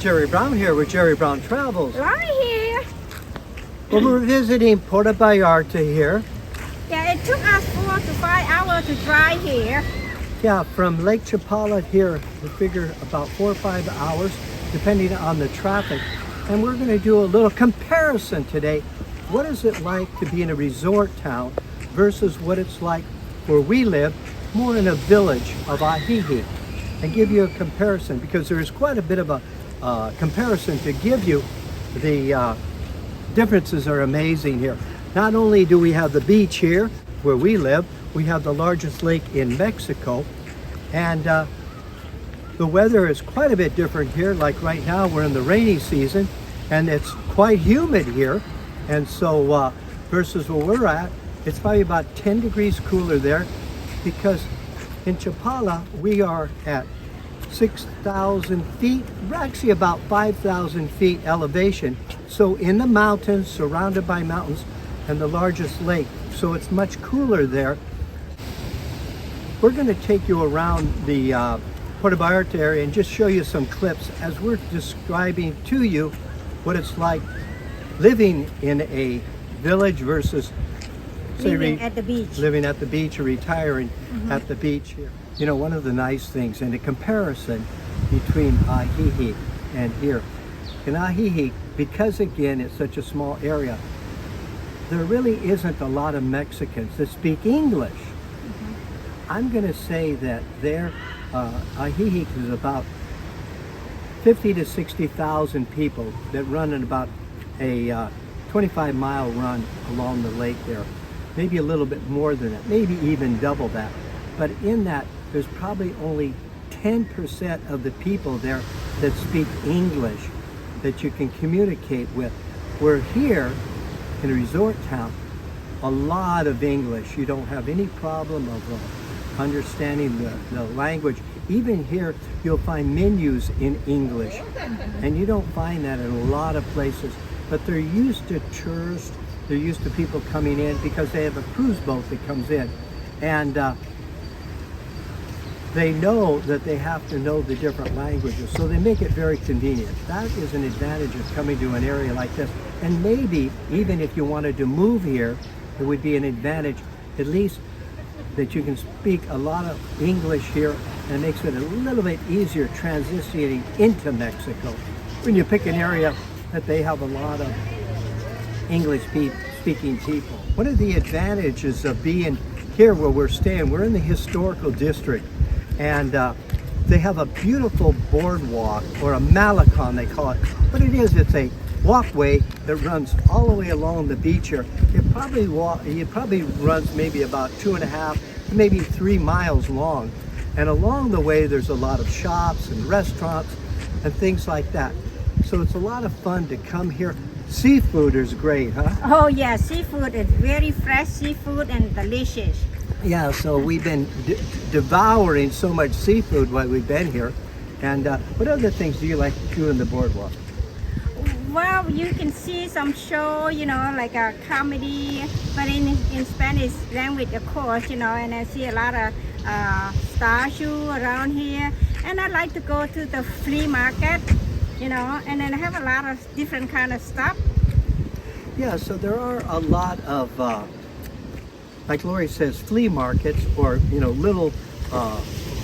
Jerry Brown here with Jerry Brown Travels. Right here. Well, we're visiting Puerto Vallarta here. Yeah, it took us 4 to 5 hours to drive here. Yeah, from Lake Chapala here, we figure about 4 or 5 hours, depending on the traffic. And we're going to do a little comparison today. What is it like to be in a resort town versus what it's like where we live, more in a village of Ajijic, and give you a comparison, because there's quite a bit of a comparison to give you. The differences are amazing here. Not only do we have the beach here where we live, we have the largest lake in Mexico, and the weather is quite a bit different here. Like right now we're in the rainy season and it's quite humid here, and so versus where we're at, it's probably about 10 degrees cooler there, because in Chapala we are at 6,000 feet. We're actually about 5,000 feet elevation, so in the mountains, surrounded by mountains, and the largest lake, so it's much cooler there. We're going to take you around the Puerto Vallarta area and just show you some clips as we're describing to you what it's like living in a village versus Living at the beach. Living at the beach or retiring at the beach here. You know, one of the nice things in a comparison between Ajijic and here. In Ajijic, because again it's such a small area, there really isn't a lot of Mexicans that speak English. I'm going to say that there, Ajijic is about 50 to 60,000 people that run in about a 25-mile run along the lake there. Maybe a little bit more than that, maybe even double that. But in that, there's probably only 10% of the people there that speak English that you can communicate with. Where here, in a resort town, a lot of English. You don't have any problem of understanding the language. Even here, you'll find menus in English, and you don't find that in a lot of places. But they're used to tourists, they're used to people coming in because they have a cruise boat that comes in, and they know that they have to know the different languages, so they make it very convenient. That is an advantage of coming to an area like this. And maybe even if you wanted to move here, it would be an advantage at least that you can speak a lot of English here, and makes it a little bit easier transitioning into Mexico when you pick an area that they have a lot of English speaking people. One of the advantages of being here where we're staying, we're in the historical district, and they have a beautiful boardwalk, or a malecon they call it. What it is, it's a walkway that runs all the way along the beach here. It probably runs maybe about 2.5 to maybe 3 miles long. And along the way there's a lot of shops and restaurants and things like that. So it's a lot of fun to come here. Seafood is great, huh? Oh yeah, seafood is very fresh seafood and delicious. Yeah, so we've been devouring so much seafood while we've been here. And what other things do you like to do in the boardwalk? Well, you can see some show, you know, like a comedy, but in Spanish language, of course, you know, and I see a lot of star show around here. And I like to go to the flea market, you know, and then I have a lot of different kind of stuff. Yeah, so there are a lot of, like Lori says, flea markets, or, you know, little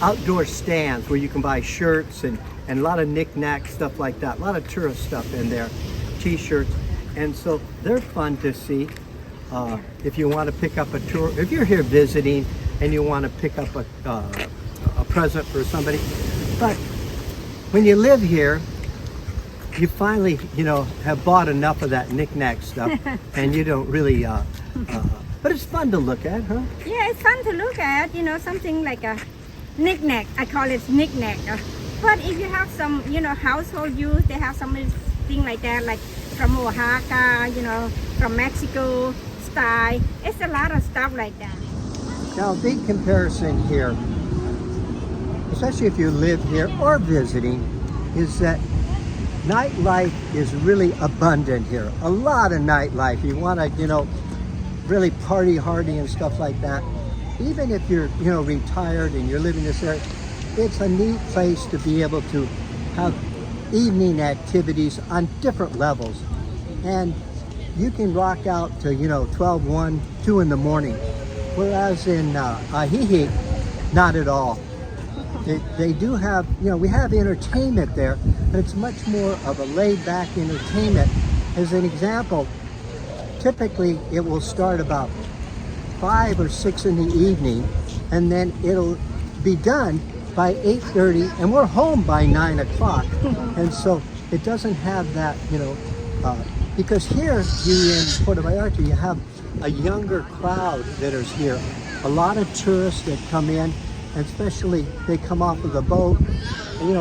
outdoor stands where you can buy shirts and a lot of knick-knack stuff like that. A lot of tourist stuff in there, t-shirts. And so they're fun to see if you want to pick up a tour. If you're here visiting and you want to pick up a present for somebody. But when you live here, you finally, you know, have bought enough of that knick-knack stuff, and you don't really, but it's fun to look at, huh? Yeah, it's fun to look at, you know, something like a knick-knack. I call it knick-knack. But if you have some, you know, household use, they have something like that, like from Oaxaca, you know, from Mexico style. It's a lot of stuff like that. Now, a big comparison here, especially if you live here or visiting, is that nightlife is really abundant here. A lot of nightlife. You want to, you know, really party hardy and stuff like that. Even if you're, you know, retired and you're living this area, it's a neat place to be able to have evening activities on different levels. And you can rock out to, 12, 1, 2 in the morning. Whereas in Ajijic, not at all. They do have, we have entertainment there, but it's much more of a laid-back entertainment. As an example, typically it will start about 5 or 6 in the evening, and then it'll be done by 8:30, and we're home by 9 o'clock. And so it doesn't have that, because here in Puerto Vallarta, you have a younger crowd that is here. A lot of tourists that come in, and especially they come off of the boat,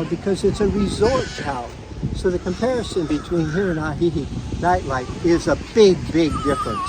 because it's a resort town. So the comparison between here and Ajijic nightlife is a big, big difference.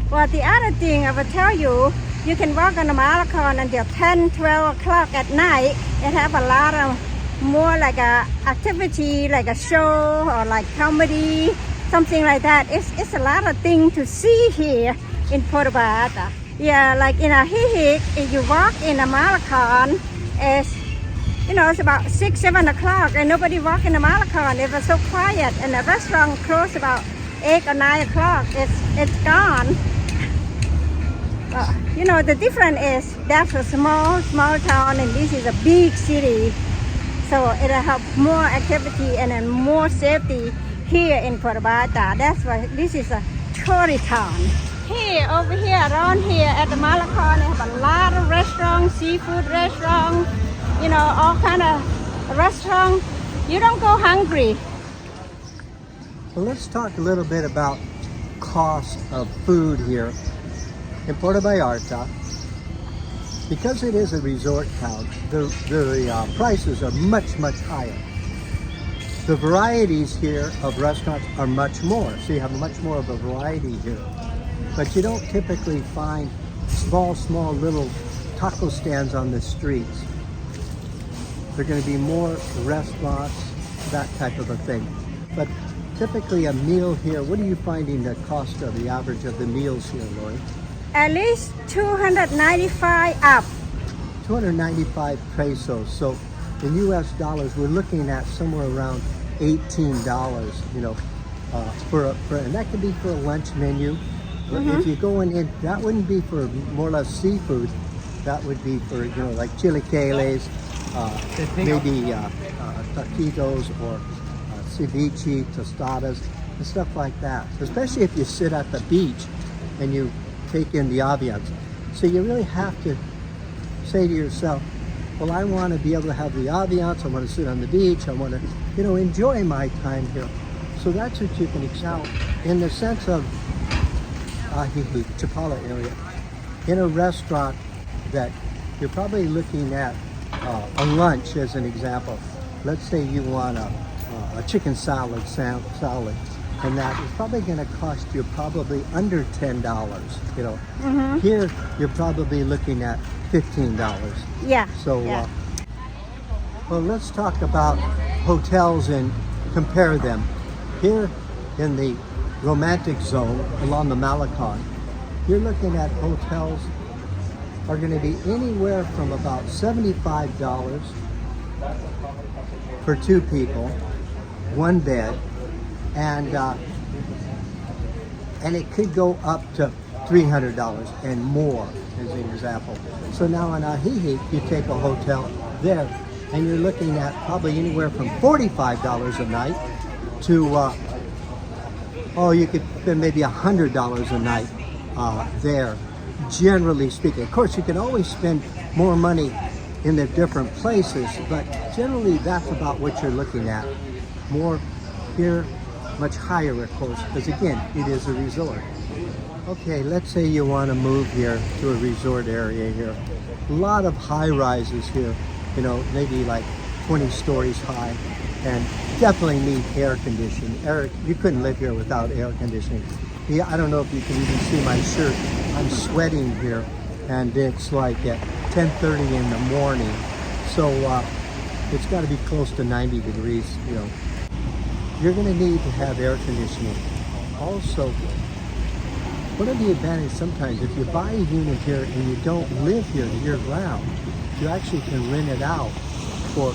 Well, the other thing I will tell you, you can walk on the Malecon until 10, 12 o'clock at night. It have a lot of more like a activity, like a show or like comedy, something like that. It's a lot of things to see here in Puerto Vallarta. Yeah, like in Ajijic, if you walk in the Malecon, it's about 6, 7 o'clock and nobody walk in the Malecon. It was so quiet, and the restaurant closed about 8 or 9 o'clock. It's gone. The difference is that's a small town, and this is a big city. So it'll have more activity and then more safety here in Puerto Vallarta. That's why this is a tourist town. Here, over here, around here at the Malecon, they have a lot of restaurants, seafood restaurants, all kind of restaurants. You don't go hungry. Well, let's talk a little bit about cost of food here in Puerto Vallarta. Because it is a resort town, the prices are much, much higher. The varieties here of restaurants are much more, so you have much more of a variety here. But you don't typically find small little taco stands on the streets. They're going to be more restaurants, that type of a thing. But typically a meal here, what are you finding the cost of, the average of the meals here, Lori? At least 295 up. 295 pesos. So in US dollars, we're looking at somewhere around $18, and that could be for a lunch menu. If you're going in, that wouldn't be for more or less seafood. That would be for, like chilaquiles, maybe taquitos or ceviche, tostadas, and stuff like that. Especially if you sit at the beach and you take in the ambiance. So you really have to say to yourself, well, I want to be able to have the ambiance, I want to sit on the beach, I want to, enjoy my time here. So that's what you can excel in the sense of Ajijic, CHAPALA area. In a restaurant that you're probably looking at a lunch as an example. Let's say you want a chicken salad, and that is probably going to cost you probably under $10. Here you're probably looking at $15. Yeah. So, yeah. Well, let's talk about hotels and compare them. Here in the romantic zone along the Malecon, you're looking at hotels are going to be anywhere from about $75 for 2 people, 1 bed, and it could go up to $300 and more, as an example. So now in Ajijic, you take a hotel there, and you're looking at probably anywhere from $45 a night to, you could spend maybe $100 a night there, generally speaking. Of course, you can always spend more money in the different places, but generally that's about what you're looking at. More here, much higher, of course, because again, it is a resort. Okay, let's say you want to move here to a resort area here. A lot of high rises here, maybe like 20 stories high, and definitely need air conditioning. You couldn't live here without air conditioning. Yeah, I don't know if you can even see my shirt. I'm sweating here, and it's like at 10:30 in the morning. So it's got to be close to 90 degrees, You're going to need to have air conditioning. Also, one of the advantages sometimes, if you buy a unit here and you don't live here year round, you actually can rent it out for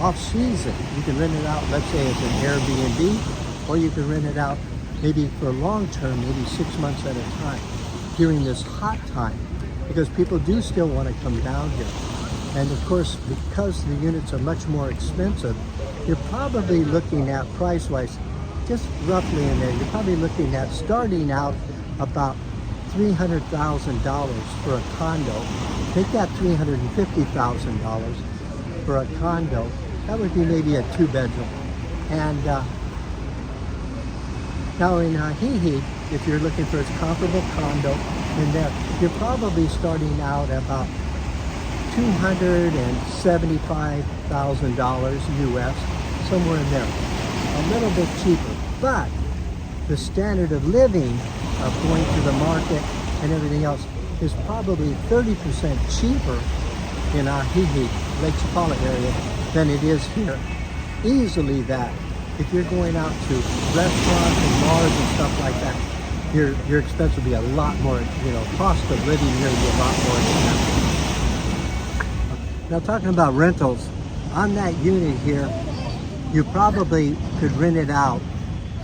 off season. You can rent it out, let's say as an Airbnb, or you can rent it out maybe for long term, maybe 6 months at a time during this hot time, because people do still want to come down here. And of course, because the units are much more expensive, you're probably looking at price-wise, just roughly in there, you're probably looking at starting out about $300,000 for a condo. Make that $350,000 for a condo. That would be maybe a 2-bedroom. And now in Ajijic, if you're looking for a comparable condo in there, you're probably starting out about $275,000 US, somewhere in there. A little bit cheaper, but the standard of living of going to the market and everything else is probably 30% cheaper in Ajijic, Lake Chapala area than it is here. Easily that. If you're going out to restaurants and bars and stuff like that, your expense will be a lot more, cost of living here will be a lot more expensive. Now talking about rentals, on that unit here, you probably could rent it out,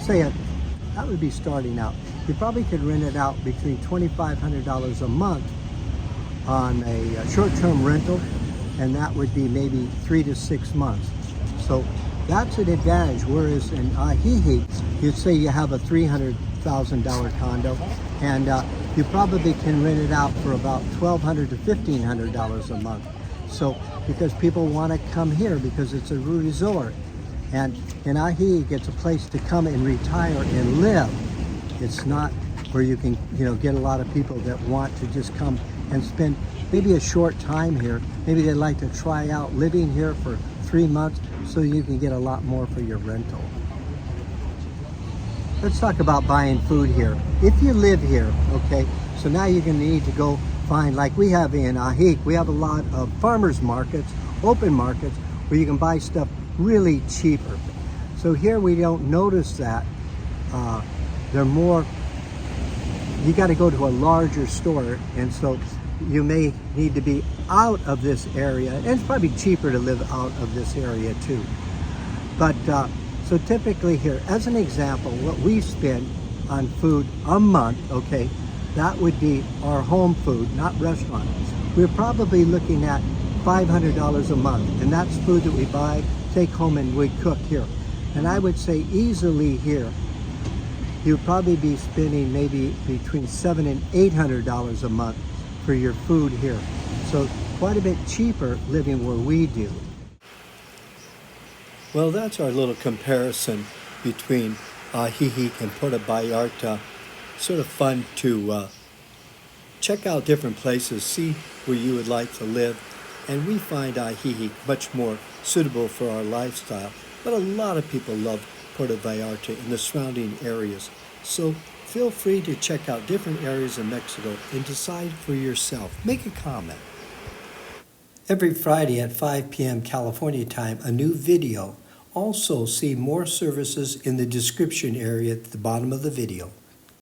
that would be starting out. You probably could rent it out between $2,500 a month on a short-term rental, and that would be maybe 3 to 6 months. So that's an advantage, whereas in Ajijic, you'd say you have a $300,000 condo, and you probably can rent it out for about $1,200 to $1,500 a month. So, because people want to come here because it's a resort. And in Ajijic, it's a place to come and retire and live. It's not where you can, get a lot of people that want to just come and spend maybe a short time here. Maybe they'd like to try out living here for 3 months so you can get a lot more for your rental. Let's talk about buying food here. If you live here, okay, so now you're going to need to go find, like we have in Ajijic, we have a lot of farmers markets, open markets, where you can buy stuff really cheaper. So here we don't notice that. They're more, you got to go to a larger store, and so you may need to be out of this area, and it's probably cheaper to live out of this area too. But so typically here, as an example, what we spend on food a month, okay, that would be our home food, not restaurant. We're probably looking at $500 a month, and that's food that we buy, take home, and we cook here. And I would say easily here, you'd probably be spending maybe between $700 and $800 a month for your food here. So quite a bit cheaper living where we do. Well, that's our little comparison between Ajijic and Puerto Vallarta. Sort of fun to check out different places, see where you would like to live. And we find Ajijic much more suitable for our lifestyle. But a lot of people love Puerto Vallarta and the surrounding areas. So feel free to check out different areas of Mexico and decide for yourself. Make a comment. Every Friday at 5 p.m. California time, a new video. Also see more services in the description area at the bottom of the video.